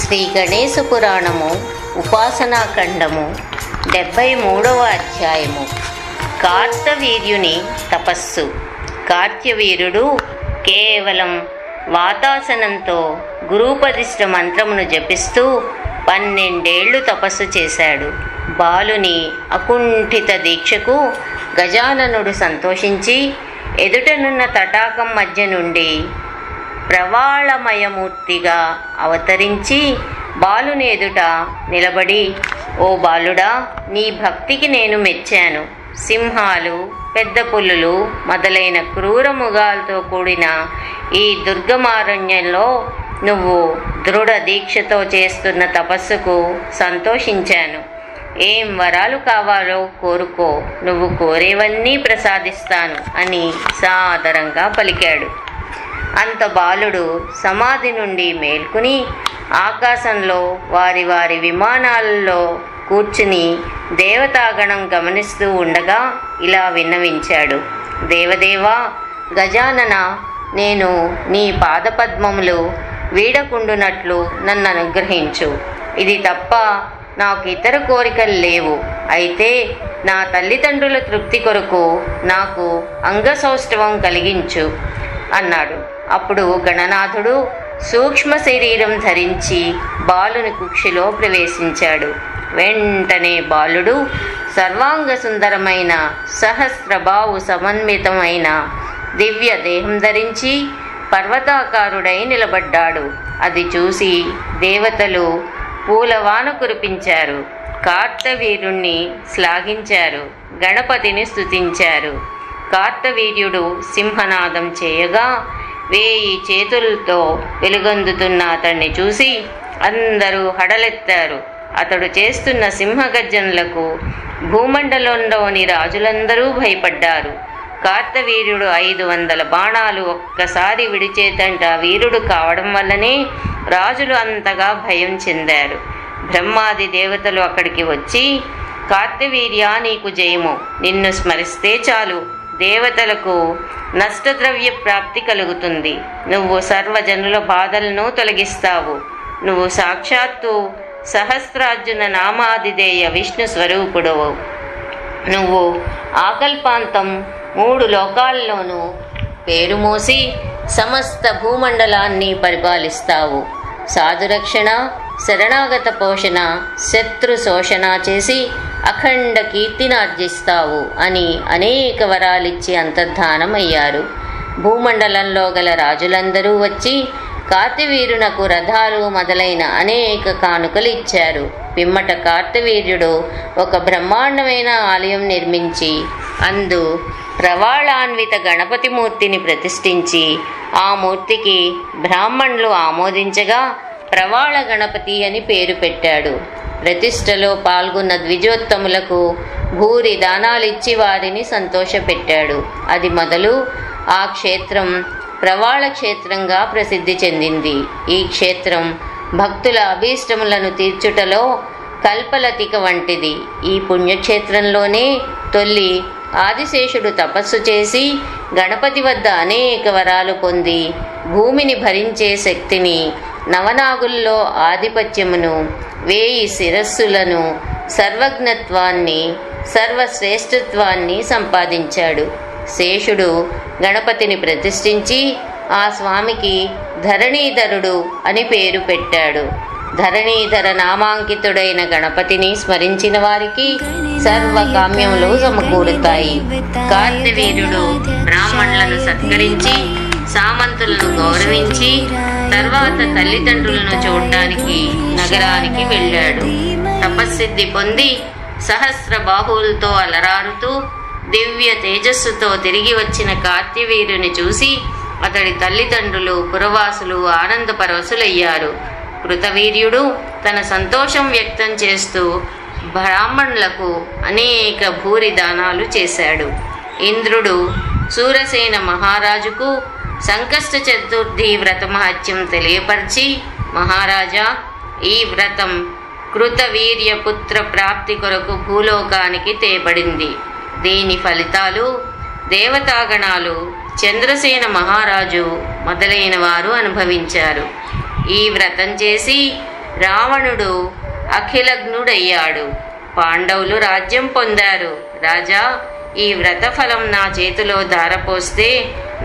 శ్రీ గణేశ పురాణము ఉపాసనాఖండము 73వ అధ్యాయము. కార్తవీర్యుని తపస్సు. కార్త్యవీరుడు కేవలం వాతాసనంతో గురూపదిష్ట మంత్రమును జపిస్తూ 12 ఏళ్ళు తపస్సు చేశాడు. బాలుని అకుంఠిత దీక్షకు గజాననుడు సంతోషించి ఎదుటనున్న తటాకం మధ్య నుండి ప్రవాళమయమూర్తిగా అవతరించి బాలుని ఎదుట నిలబడి, ఓ బాలుడా, నీ భక్తికి నేను మెచ్చాను. సింహాలు, పెద్ద పులులు మొదలైన క్రూర మృగాలతో కూడిన ఈ దుర్గమారణ్యంలో నువ్వు దృఢ దీక్షతో చేస్తున్న తపస్సుకు సంతోషించాను. ఏం వరాలు కావాలో కోరుకో, నువ్వు కోరేవన్నీ ప్రసాదిస్తాను అని సాదరంగా పలికాడు. అంత బాలుడు సమాధి నుండి మేల్కొని ఆకాశంలో వారి వారి విమానాలలో కూర్చుని దేవతాగణం గమనిస్తూ ఉండగా ఇలా విన్నవించాడు. దేవదేవా, గజానన, నేను నీ పాదపద్మములు వీడకుండునట్లు నన్ను అనుగ్రహించు. ఇది తప్ప నాకు ఇతర కోరికలు లేవు. అయితే నా తల్లిదండ్రుల తృప్తి కొరకు నాకు అంగసౌష్ఠవం కలిగించు అన్నాడు. అప్పుడు గణనాథుడు సూక్ష్మ శరీరం ధరించి బాలుని కుక్షిలో ప్రవేశించాడు. వెంటనే బాలుడు సర్వాంగ సుందరమైన సహస్రబాహు సమన్వితమైన దివ్య దేహం ధరించి పర్వతాకారుడై నిలబడ్డాడు. అది చూసి దేవతలు పూలవాన కురిపించారు. కార్తవీర్యుణ్ణి శ్లాఘించారు, గణపతిని స్తుతించారు. కార్తవీర్యుడు సింహనాదం చేయగా 1000 చేతులతో వెలుగొందుతున్న అతన్ని చూసి అందరూ హడలెత్తారు. అతడు చేస్తున్న సింహగర్జనలకు భూమండలంలోని రాజులందరూ భయపడ్డారు. కార్తవీర్యుడు 500 బాణాలు ఒక్కసారి విడిచేతంట వీరుడు కావడం వల్లనే రాజులు అంతగా భయం చెందారు. బ్రహ్మాది దేవతలు అక్కడికి వచ్చి, కార్తవీర్యా, నీకు జయము, నిన్ను స్మరిస్తే చాలు దేవతలకు నష్టద్రవ్య ప్రాప్తి కలుగుతుంది. నువ్వు సర్వజనుల బాధలను తొలగిస్తావు. నువ్వు సాక్షాత్తు సహస్రార్జున నామాదిదేయ విష్ణు స్వరూపుడవు. నువ్వు ఆకల్పాంతం 3 లోకాల్లోనూ పేరు మోసి సమస్త భూమండలాన్ని పరిపాలిస్తావు. సాధురక్షణ, శరణాగత పోషణ, శత్రు శోషణ చేసి అఖండ కీర్తినార్జిస్తావు అని అనేక వరాలిచ్చి అంతర్ధానమయ్యారు. భూమండలంలో గల రాజులందరూ వచ్చి కార్తవీర్యునకు రథాలు మొదలైన అనేక కానుకలు ఇచ్చారు. పిమ్మట కార్తవీర్యుడు ఒక బ్రహ్మాండమైన ఆలయం నిర్మించి అందు ప్రవాళాన్విత గణపతి మూర్తిని ప్రతిష్ఠించి ఆ మూర్తికి బ్రాహ్మణులు ఆమోదించగా ప్రవాళ గణపతి అని పేరు పెట్టాడు. ప్రతిష్టలో పాల్గొన్న ద్విజోత్తములకు భూరి దానాలిచ్చి వారిని సంతోషపెట్టాడు. అది మొదలు ఆ క్షేత్రం ప్రవాళ క్షేత్రంగా ప్రసిద్ధి చెందింది. ఈ క్షేత్రం భక్తుల అభీష్టములను తీర్చుటలో కల్పలతిక వంటిది. ఈ పుణ్యక్షేత్రంలోనే తొల్లి ఆదిశేషుడు తపస్సు చేసి గణపతి వద్ద అనేక వరాలు పొంది భూమిని భరించే శక్తిని, నవనాగుల్లో ఆధిపత్యమును, 1000 శిరస్సులను, సర్వజ్ఞత్వాన్ని, సర్వశ్రేష్ఠత్వాన్ని సంపాదించాడు. శేషుడు గణపతిని ప్రతిష్ఠించి ఆ స్వామికి ధరణీధరుడు అని పేరు పెట్టాడు. ధరణీధర నామాంకితుడైన గణపతిని స్మరించిన వారికి సర్వకామ్యములు సమకూరుతాయి. కార్తవీర్యుడు బ్రాహ్మణులను సత్కరించి సామంతులను గౌరవించి తర్వాత తల్లిదండ్రులను చూడడానికి నగరానికి వెళ్ళాడు. తపస్సిద్ధి పొంది సహస్ర బాహువులతో అలరారుతూ దివ్య తేజస్సుతో తిరిగి వచ్చిన కార్తవీర్యుని చూసి అతడి తల్లిదండ్రులు, పురవాసులు ఆనందపరవశులయ్యారు. కృతవీర్యుడు తన సంతోషం వ్యక్తం చేస్తూ బ్రాహ్మణులకు అనేక భూరి దానాలు చేశాడు. ఇంద్రుడు సూరసేన మహారాజుకు సంకష్ట చతుర్థి వ్రత మహత్యం తెలియపరిచి, మహారాజా, ఈ వ్రతం కృతవీర్య పుత్ర ప్రాప్తి కొరకు భూలోకానికి తేబడింది. దీని ఫలితాలు దేవతాగణాలు, చంద్రసేన మహారాజు మొదలైన వారు అనుభవించారు. ఈ వ్రతం చేసి రావణుడు అఖిలగ్నుడయ్యాడు. పాండవులు రాజ్యం పొందారు. రాజా, ఈ వ్రతఫలం నా చేతిలో ధారపోస్తే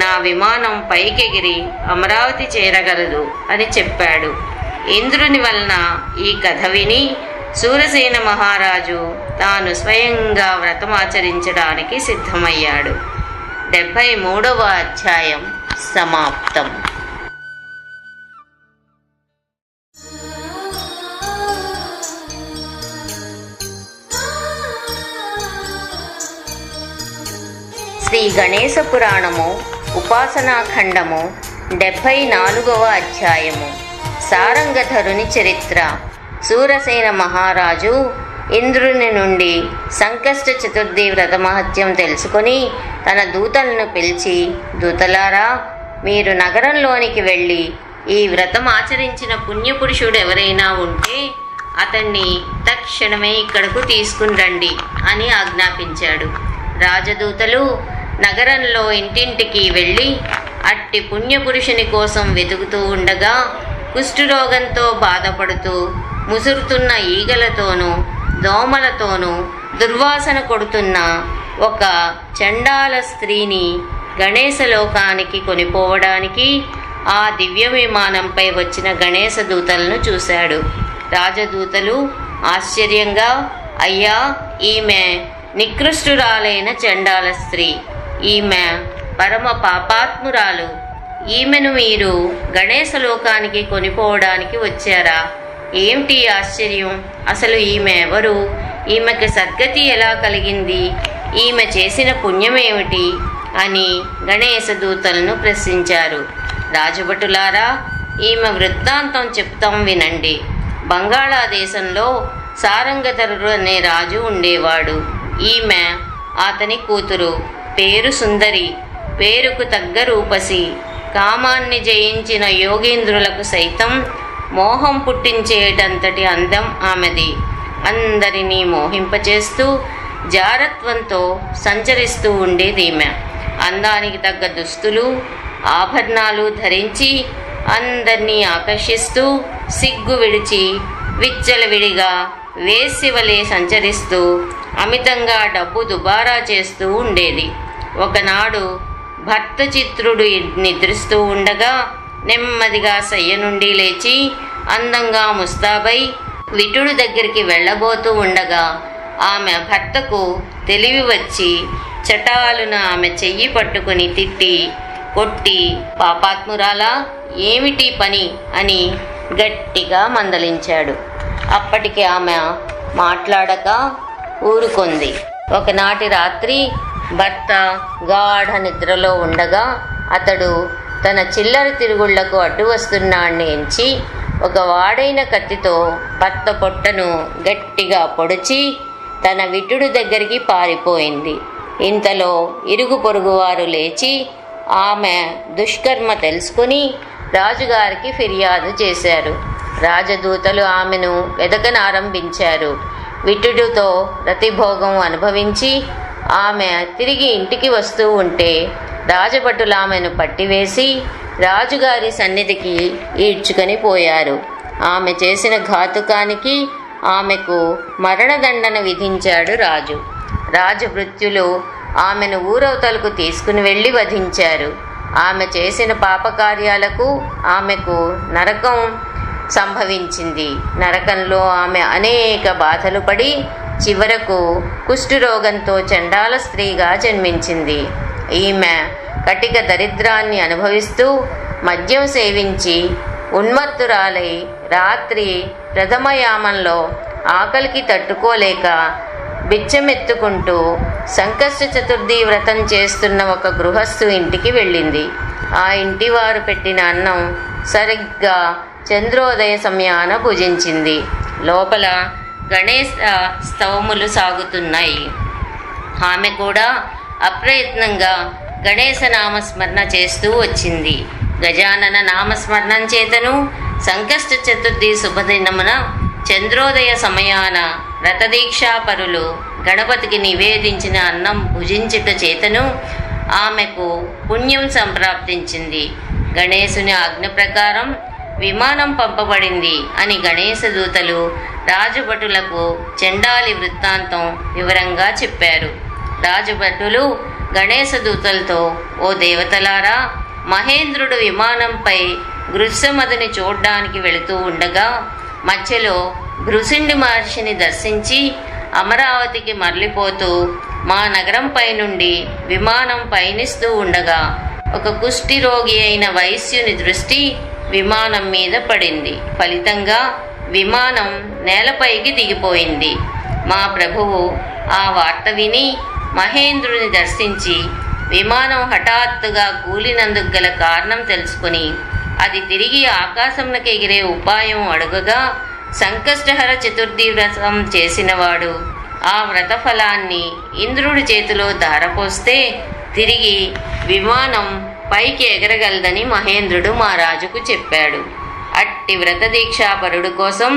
నా విమానం పైకెగిరి అమరావతి చేరగలదు అని చెప్పాడు. ఇంద్రుని వలన ఈ కథ విని శూరసేన మహారాజు తాను స్వయంగా వ్రతమాచరించడానికి సిద్ధమయ్యాడు. 73వ అధ్యాయం సమాప్తం. శ్రీ గణేశ పురాణము ఉపాసనాఖండము 74వ అధ్యాయము. సారంగధరుని చరిత్ర. శూరసేన మహారాజు ఇంద్రుని నుండి సంకష్ట చతుర్థి వ్రతమహత్యం తెలుసుకొని తన దూతలను పిలిచి, దూతలారా, మీరు నగరంలోనికి వెళ్ళి ఈ వ్రతం ఆచరించిన పుణ్యపురుషుడు ఎవరైనా ఉంటే అతన్ని తక్షణమే ఇక్కడకు తీసుకుని రండి అని ఆజ్ఞాపించాడు. రాజదూతలు నగరంలో ఇంటింటికి వెళ్ళి అట్టి పుణ్యపురుషుని కోసం వెతుకుతూ ఉండగా కుష్ఠరోగంతో బాధపడుతూ ముసురుతున్న ఈగలతోనూ దోమలతోనూ దుర్వాసన కొడుతున్న ఒక చండాల స్త్రీని గణేశలోకానికి కొనిపోవడానికి ఆ దివ్య విమానంపై వచ్చిన గణేశ దూతలను చూశాడు. రాజదూతలు ఆశ్చర్యంగా, అయ్యా, ఈమె నికృష్టురాలైన చండాల స్త్రీ, ఈమె పరమ పాపాత్మురాలు, ఈమెను మీరు గణేశలోకానికి కొనిపోవడానికి వచ్చారా? ఏమిటి ఆశ్చర్యం? అసలు ఈమె ఎవరు? ఈమెకి సద్గతి ఎలా కలిగింది? ఈమె చేసిన పుణ్యమేమిటి అని గణేశ దూతలను ప్రశ్నించారు. రాజభటులారా, ఈమె వృత్తాంతం చెప్తాం వినండి. బంగాళాదేశంలో సారంగధరుడు అనే రాజు ఉండేవాడు. ఈమె అతని కూతురు. పేరు సుందరి, పేరుకు తగ్గ రూపసి. కామాన్ని జయించిన యోగేంద్రులకు సైతం మోహం పుట్టించేటంతటి అందం ఆమెది. అందరినీ మోహింపచేస్తూ జారత్వంతో సంచరిస్తూ ఉండేది ఈమె. అందానికి తగ్గ దుస్తులు, ఆభరణాలు ధరించి అందరినీ ఆకర్షిస్తూ సిగ్గు విడిచి విచ్చలవిడిగా వేశ్యవలే సంచరిస్తూ అమితంగా డబ్బు దుబారా చేస్తూ ఉండేది. ఒకనాడు భర్త చిత్రుడు నిద్రిస్తూ ఉండగా నెమ్మదిగా శయ్య నుండి లేచి అందంగా ముస్తాబై విటుడు దగ్గరికి వెళ్ళబోతూ ఉండగా ఆమె భర్తకు తెలివి వచ్చి చటాలున ఆమె చెయ్యి పట్టుకుని తిట్టి కొట్టి, పాపాత్మురాలా, ఏమిటి పని అని గట్టిగా మందలించాడు. అప్పటికి ఆమె మాట్లాడక ఊరుకుంది. ఒకనాటి రాత్రి భర్త గాఢ నిద్రలో ఉండగా అతడు తన చిల్లర తిరుగుళ్లకు అడ్డు వస్తున్నాన్ని ఎంచి ఒక వాడైన కత్తితో భర్త పొట్టను గట్టిగా పొడిచి తన విటుడు దగ్గరికి పారిపోయింది. ఇంతలో ఇరుగు పొరుగువారు లేచి ఆమె దుష్కర్మ తెలుసుకుని రాజుగారికి ఫిర్యాదు చేశారు. రాజదూతలు ఆమెను వెదకనారంభించారు. విటుడుతో రతిభోగం అనుభవించి ఆమె తిరిగి ఇంటికి వస్తూ ఉంటే రాజభటులు ఆమెను పట్టివేసి రాజుగారి సన్నిధికి ఈడ్చుకొని పోయారు. ఆమె చేసిన ఘాతుకానికి ఆమెకు మరణదండన విధించాడు రాజు. రాజభృత్యులు ఆమెను ఊరవతలకు తీసుకుని వెళ్ళి వధించారు. ఆమె చేసిన పాపకార్యాలకు ఆమెకు నరకం సంభవించింది. నరకంలో ఆమె అనేక బాధలు పడి చివరకు కుష్ఠరోగంతో చండాల స్త్రీగా జన్మించింది. ఈమె కటిక దరిద్రాన్ని అనుభవిస్తూ మద్యం సేవించి ఉన్మత్తురాలై రాత్రి ప్రథమయామంలో ఆకలికి తట్టుకోలేక బిచ్చమెత్తుకుంటూ సంకష్ట చతుర్థి వ్రతం చేస్తున్న ఒక గృహస్థు ఇంటికి వెళ్ళింది. ఆ ఇంటి వారు పెట్టిన అన్నం సరిగ్గా చంద్రోదయ సమయాన భుజించింది. లోపల గణేశ స్తవములు సాగుతున్నాయి. ఆమె కూడా అప్రయత్నంగా గణేశ నామస్మరణ చేస్తూ వచ్చింది. గజానన నామస్మరణం చేతను సంకష్ట చతుర్థి శుభదినమున చంద్రోదయ సమయాన వ్రతదీక్షాపరులు గణపతికి నివేదించిన అన్నం భుజించుట చేతను ఆమెకు పుణ్యం సంప్రాప్తించింది. గణేశుని ఆజ్ఞ ప్రకారం విమానం పంపబడింది అని గణేశ దూతలు రాజభటులకు చండాలి వృత్తాంతం వివరంగా చెప్పారు. రాజభటులు గణేశ దూతలతో, ఓ దేవతలారా, మహేంద్రుడు విమానంపై గృత్సమదుని చూడ్డానికి వెళుతూ ఉండగా మధ్యలో భృశుండి మహర్షిని దర్శించి అమరావతికి మరలిపోతూ మా నగరంపై నుండి విమానం పయనిస్తూ ఉండగా ఒక కుష్టి రోగి అయిన వైశ్యుని దృష్టి విమానం మీద పడింది. ఫలితంగా విమానం నేలపైకి దిగిపోయింది. మా ప్రభువు ఆ వార్త విని మహేంద్రుని దర్శించి విమానం హఠాత్తుగా కూలినందుకు గల కారణం తెలుసుకుని అది తిరిగి ఆకాశంలోకి ఎగిరే ఉపాయం అడుగగా, సంకష్టహర చతుర్థి వ్రతం చేసినవాడు ఆ వ్రతఫలాన్ని ఇంద్రుడి చేతిలో ధారపోస్తే తిరిగి విమానం పైకి ఎగరగలదని మహేంద్రుడు మా రాజుకు చెప్పాడు. అట్టి వ్రతదీక్షాపరుడు కోసం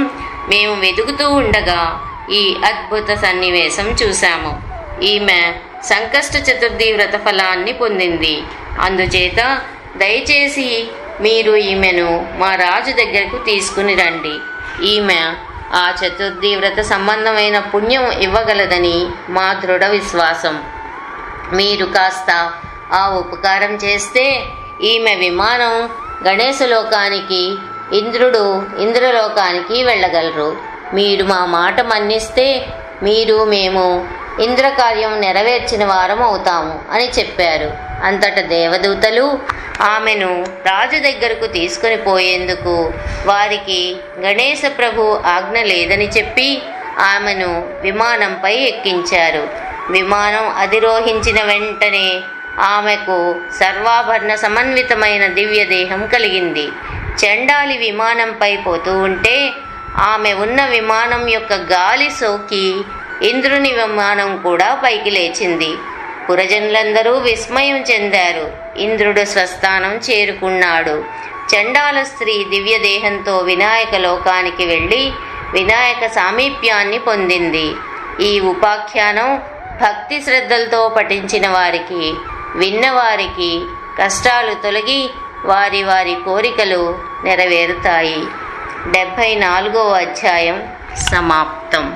మేము వెతుకుతూ ఉండగా ఈ అద్భుత సన్నివేశం చూశాము. ఈమె సంకష్ట చతుర్థి వ్రతఫలాన్ని పొందింది. అందుచేత దయచేసి మీరు ఈమెను మా రాజు దగ్గరకు తీసుకుని రండి. ఈమె ఆ చతుర్థి వ్రత సంబంధమైన పుణ్యం ఇవ్వగలదని మా దృఢ విశ్వాసం. మీరు కాస్త ఆ ఉపకారం చేస్తే ఈమె విమానం గణేశలోకానికి, ఇంద్రుడు ఇంద్రలోకానికి వెళ్ళగలరు. మీరు మా మాట మన్నిస్తే మీరు మేము ఇంద్రకార్యం నెరవేర్చిన వారం అవుతాము అని చెప్పారు. అంతట దేవదూతలు ఆమెను రాజు దగ్గరకు తీసుకుని పోయేందుకు వారికి గణేశ ప్రభు ఆజ్ఞ లేదని చెప్పి ఆమెను విమానంపై ఎక్కించారు. విమానం అధిరోహించిన వెంటనే ఆమెకు సర్వాభరణ సమన్వితమైన దివ్య దేహం కలిగింది. చండాలి విమానంపై పోతూ ఉంటే ఆమె ఉన్న విమానం యొక్క గాలి సోకి ఇంద్రుని విమానం కూడా పైకి లేచింది. పురజనులందరూ విస్మయం చెందారు. ఇంద్రుడు స్వస్థానం చేరుకున్నాడు. చండాల స్త్రీ దివ్యదేహంతో వినాయక లోకానికి వెళ్ళి వినాయక సామీప్యాన్ని పొందింది. ఈ ఉపాఖ్యానం భక్తి శ్రద్ధలతో పఠించిన వారికి, విన్నవారికి కష్టాలు తొలగి వారి వారి కోరికలు నెరవేరుతాయి. 74వ అధ్యాయం సమాప్తం.